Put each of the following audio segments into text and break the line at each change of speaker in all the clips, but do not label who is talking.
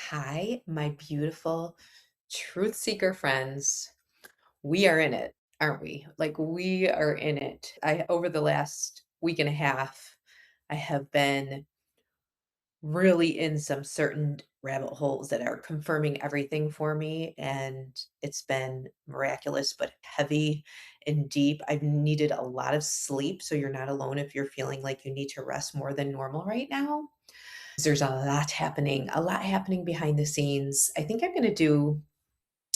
Hi, my beautiful truth seeker friends. We are in it, aren't we? Like we are in it. I over the last week and a half, I have been really in some certain rabbit holes that are confirming everything for me, and it's been miraculous but heavy and deep. I've needed a lot of sleep, so you're not alone if you're feeling like you need to rest more than normal right now. There's a lot happening behind the scenes. I think I'm gonna do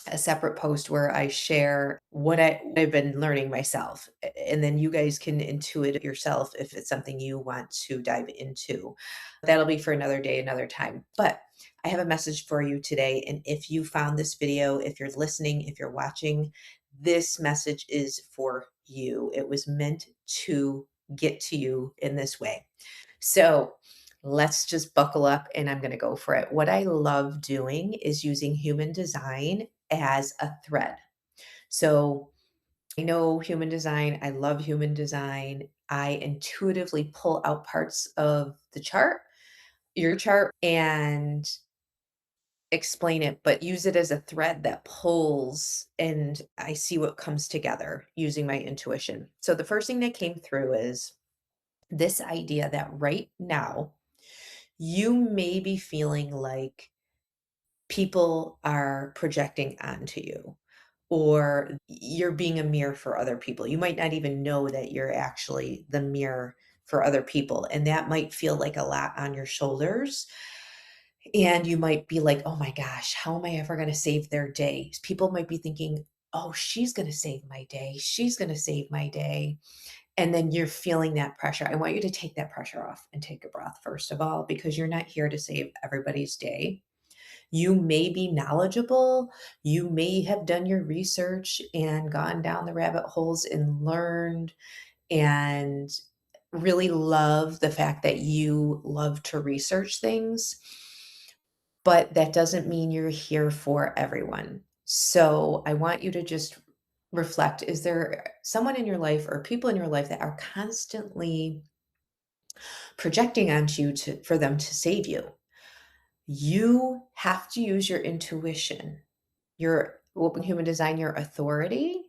a separate post where I share what I've been learning myself, and then you guys can intuit it yourself if it's something you want to dive into. That'll be for another day, another time. But I have a message for you today, and if you found this video, if you're listening, if you're watching, this message is for you. It was meant to get to you in this way. So let's just buckle up and I'm going to go for it. What I love doing is using human design as a thread. So I know human design, I love human design. I intuitively pull out parts of the chart, your chart, and explain it, but use it as a thread that pulls and I see what comes together using my intuition. So the first thing that came through is this idea that right now you may be feeling like people are projecting onto you or you're being a mirror for other people. You might not even know that you're actually the mirror for other people. And that might feel like a lot on your shoulders. And you might be like, oh my gosh, how am I ever going to save their day? People might be thinking, oh, she's going to save my day. She's going to save my day. And then you're feeling that pressure. I want you to take that pressure off and take a breath, first of all, because you're not here to save everybody's day. You may be knowledgeable. You may have done your research and gone down the rabbit holes and learned and really love the fact that you love to research things, but that doesn't mean you're here for everyone. So I want you to just reflect, is there someone in your life or people in your life that are constantly projecting onto you for them to save you? You have to use your intuition, your open human design, your authority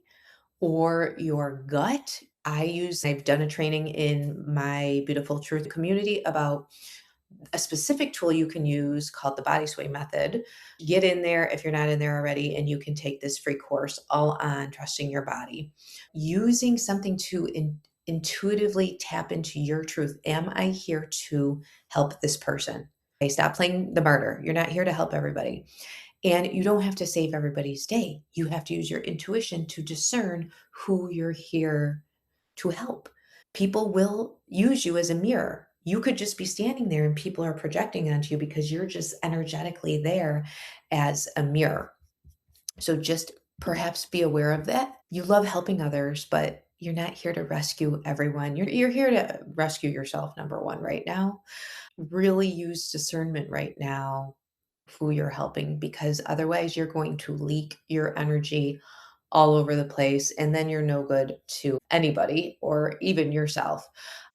or your gut. I've done a training in my beautiful truth community about a specific tool you can use called the body sway method. Get in there if you're not in there already, and you can take this free course all on trusting your body. Using something to intuitively tap into your truth. Am I here to help this person? Okay, stop playing the martyr. You're not here to help everybody. And you don't have to save everybody's day. You have to use your intuition to discern who you're here to help. People will use you as a mirror. You could just be standing there and people are projecting onto you because you're just energetically there as a mirror. So just perhaps be aware of that. You love helping others, but you're not here to rescue everyone. You're here to rescue yourself, number one, right now. Really use discernment right now who you're helping because otherwise you're going to leak your energy all over the place and then you're no good to anybody or even yourself.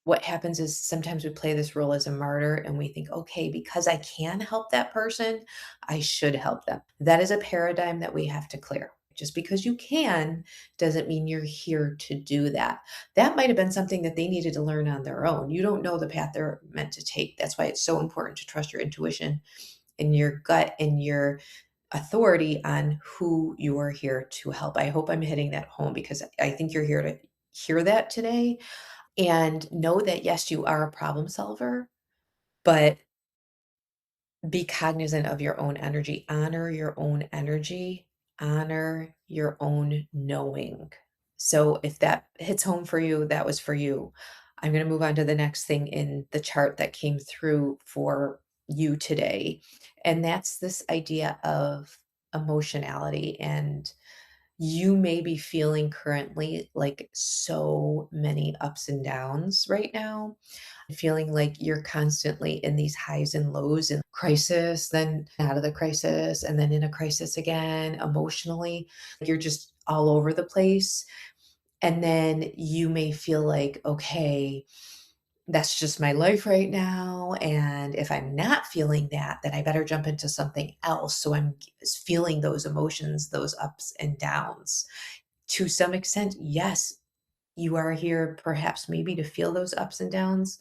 What happens is sometimes we play this role as a martyr and we think, okay, because I can help that person, I should help them. That is a paradigm that we have to clear. Just because you can doesn't mean you're here to do that. That might have been something that they needed to learn on their own. You don't know the path they're meant to take. That's why it's so important to trust your intuition and your gut and your authority on who you are here to help. I hope I'm hitting that home because I think you're here to hear that today and know that yes, you are a problem solver, but be cognizant of your own energy. Honor your own energy, honor your own knowing. So if that hits home for you, that was for you. I'm going to move on to the next thing in the chart that came through for you today. And that's this idea of emotionality. And you may be feeling currently like so many ups and downs right now, feeling like you're constantly in these highs and lows and crisis, then out of the crisis, and then in a crisis again, emotionally. You're just all over the place. And then you may feel like, okay, that's just my life right now. And if I'm not feeling that, then I better jump into something else. So I'm feeling those emotions, those ups and downs. To some extent, yes, you are here perhaps maybe to feel those ups and downs.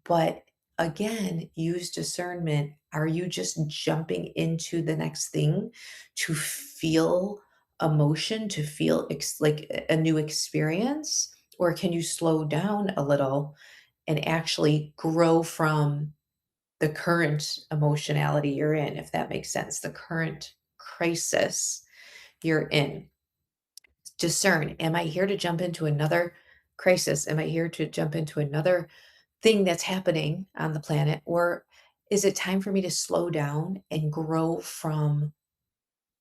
But again, use discernment. Are you just jumping into the next thing to feel emotion, to feel like a new experience? Or can you slow down a little and actually grow from the current emotionality you're in, if that makes sense, the current crisis you're in? Discern, am I here to jump into another crisis? Am I here to jump into another thing that's happening on the planet? Or is it time for me to slow down and grow from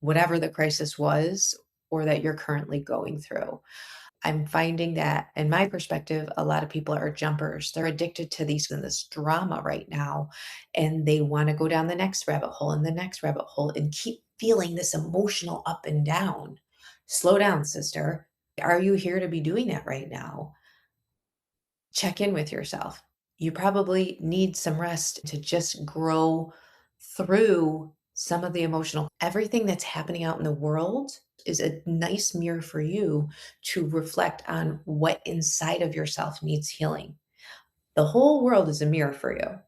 whatever the crisis was or that you're currently going through? I'm finding that, in my perspective, a lot of people are jumpers. They're addicted to these and this drama right now, and they want to go down the next rabbit hole and the next rabbit hole and keep feeling this emotional up and down. Slow down, sister. Are you here to be doing that right now? Check in with yourself. You probably need some rest to just grow through some of the emotional everything that's happening out in the world is a nice mirror for you to reflect on what inside of yourself needs healing. The whole world is a mirror for you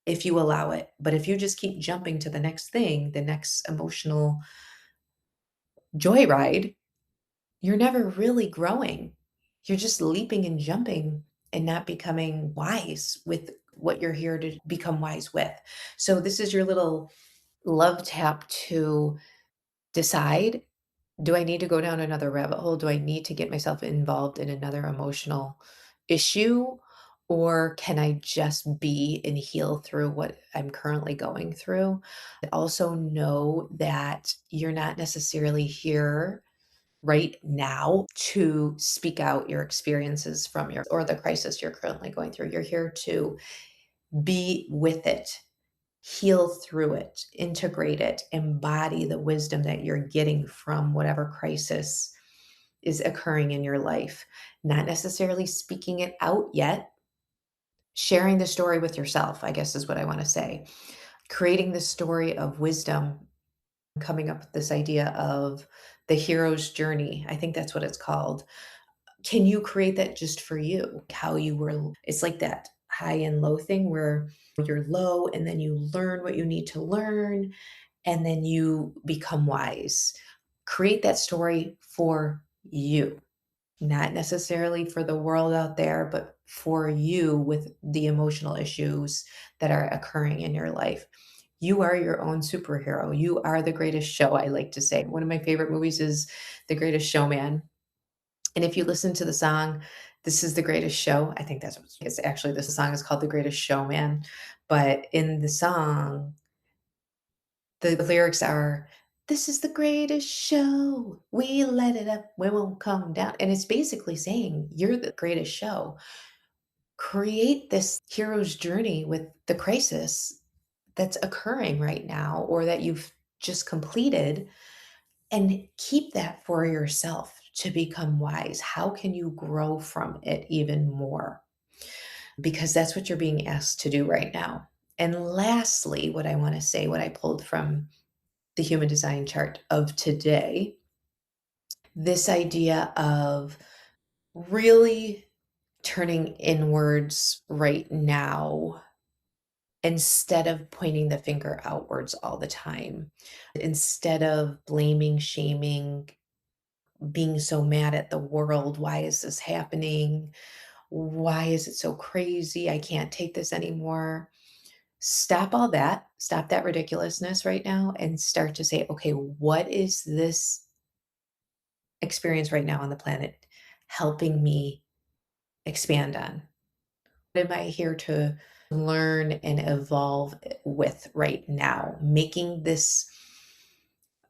if you allow it. But if you just keep jumping to the next thing, the next emotional joyride, you're never really growing. You're just leaping and jumping and not becoming wise with what you're here to become wise with. So, this is your little love tap to decide, do I need to go down another rabbit hole? Do I need to get myself involved in another emotional issue? Or can I just be and heal through what I'm currently going through? Also, know that you're not necessarily here right now to speak out your experiences from your or the crisis you're currently going through. You're here to be with it, heal through it, integrate it, embody the wisdom that you're getting from whatever crisis is occurring in your life. Not necessarily speaking it out yet, sharing the story with yourself, I guess is what I want to say. Creating the story of wisdom, coming up with this idea of the hero's journey. I think that's what it's called. Can you create that just for you? How you were it's like that high and low thing where you're low and then you learn what you need to learn and then you become wise. Create that story for you, not necessarily for the world out there, but for you with the emotional issues that are occurring in your life. You are your own superhero. You are the greatest show, I like to say. One of my favorite movies is The Greatest Showman. And if you listen to the song, This is the Greatest Show, I think that's what it's actually, this song is called The Greatest Showman. But in the song, the lyrics are, "This is the greatest show. We let it up. We won't come down." And it's basically saying, "You're the greatest show." Create this hero's journey with the crisis that's occurring right now or that you've just completed and keep that for yourself to become wise. How can you grow from it even more? Because that's what you're being asked to do right now. And lastly, what I want to say, what I pulled from the human design chart of today, this idea of really turning inwards right now instead of pointing the finger outwards all the time, instead of blaming, shaming, being so mad at the world. Why is this happening? Why is it so crazy? I can't take this anymore. Stop all that. Stop that ridiculousness right now and start to say, okay, what is this experience right now on the planet helping me expand on? What am I here to learn and evolve with right now? Making this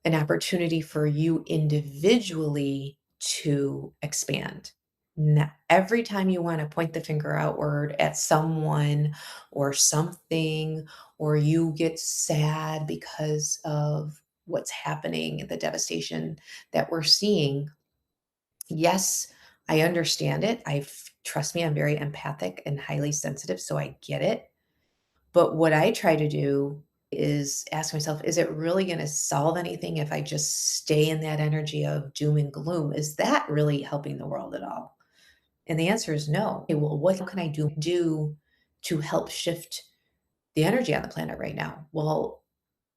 an opportunity for you individually to expand. Now, every time you want to point the finger outward at someone or something, or you get sad because of what's happening, the devastation that we're seeing, yes, I understand it. Trust me, I'm very empathic and highly sensitive, so I get it. But what I try to do is ask myself, is it really going to solve anything if I just stay in that energy of doom and gloom? Is that really helping the world at all? And the answer is no. Okay, well, what can I do to help shift the energy on the planet right now? Well,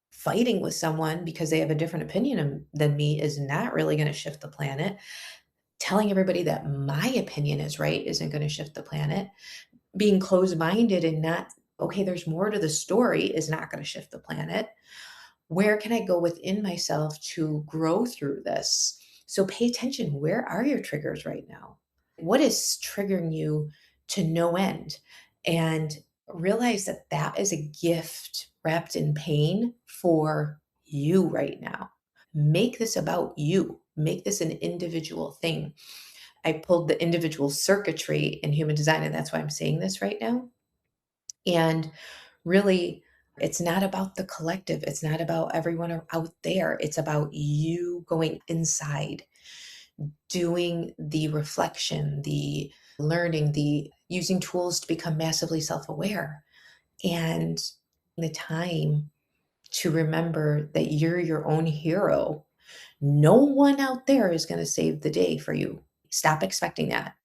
fighting with someone because they have a different opinion than me is not really going to shift the planet. Telling everybody that my opinion is right isn't going to shift the planet. Being closed minded and not, okay, there's more to the story is not going to shift the planet. Where can I go within myself to grow through this? So pay attention. Where are your triggers right now? What is triggering you to no end? And realize that that is a gift wrapped in pain for you right now. Make this about you. Make this an individual thing. I pulled the individual circuitry in human design, and that's why I'm saying this right now. And really, it's not about the collective. It's not about everyone out there. It's about you going inside, doing the reflection, the learning, the using tools to become massively self aware, and the time to remember that you're your own hero. No one out there is going to save the day for you. Stop expecting that.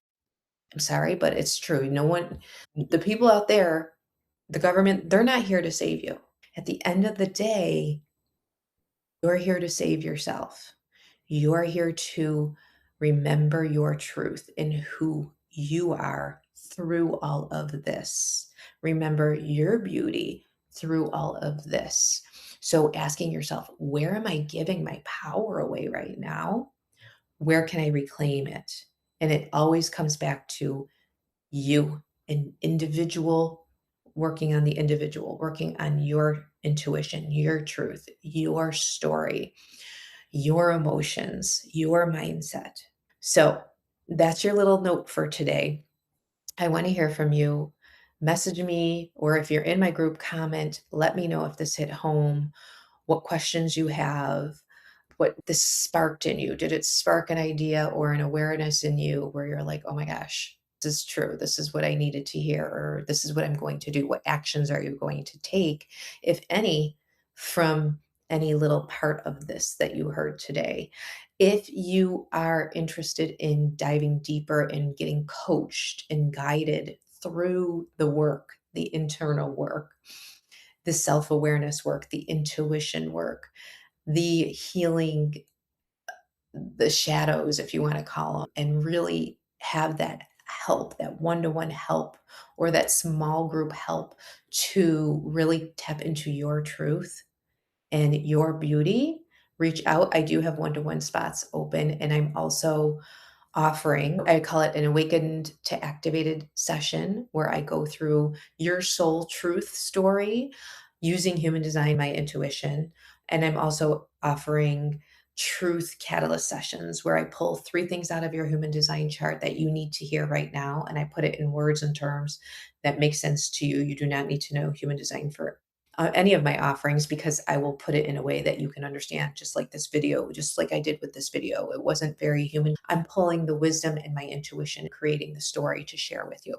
I'm sorry, but it's true. No one, the people out there, the government, they're not here to save you. At the end of the day, you're here to save yourself. You're here to remember your truth and who you are through all of this. Remember your beauty through all of this. So asking yourself, where am I giving my power away right now? Where can I reclaim it? And it always comes back to you, an individual, working on the individual, working on your intuition, your truth, your story, your emotions, your mindset. So that's your little note for today. I want to hear from you. Message me, or if you're in my group, comment. Let me know if this hit home, what questions you have, what this sparked in you. Did it spark an idea or an awareness in you where you're like, oh my gosh, this is true. This is what I needed to hear, or this is what I'm going to do. What actions are you going to take, if any, from any little part of this that you heard today? If you are interested in diving deeper and getting coached and guided through the work, the internal work, the self awareness work, the intuition work, the healing, the shadows, if you want to call them, and really have that help, that one to one help, or that small group help to really tap into your truth and your beauty, reach out. I do have one to one spots open, and I'm also offering, I call it an awakened to activated session where I go through your soul truth story using human design, my intuition. And I'm also offering truth catalyst sessions where I pull three things out of your human design chart that you need to hear right now. And I put it in words and terms that make sense to you. You do not need to know human design for any of my offerings, because I will put it in a way that you can understand, just like this video, just like I did with this video. It wasn't very human. I'm pulling the wisdom and my intuition, creating the story to share with you.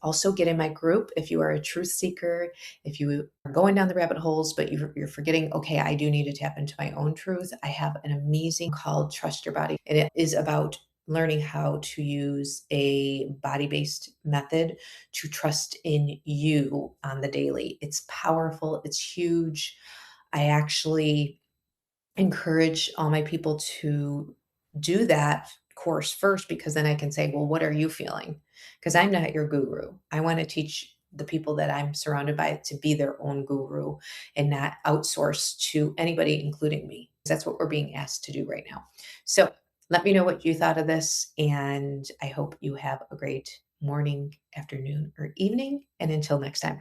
Also, get in my group if you are a truth seeker, if you are going down the rabbit holes, but you're forgetting, okay, I do need to tap into my own truth. I have an amazing called Trust Your Body, and it is about learning how to use a body based method to trust in you on the daily. It's powerful, it's huge. I actually encourage all my people to do that course first, because then I can say, well, what are you feeling? Because I'm not your guru. I want to teach the people that I'm surrounded by to be their own guru and not outsource to anybody, including me. That's what we're being asked to do right now. So let me know what you thought of this. And I hope you have a great morning, afternoon, or evening. And until next time.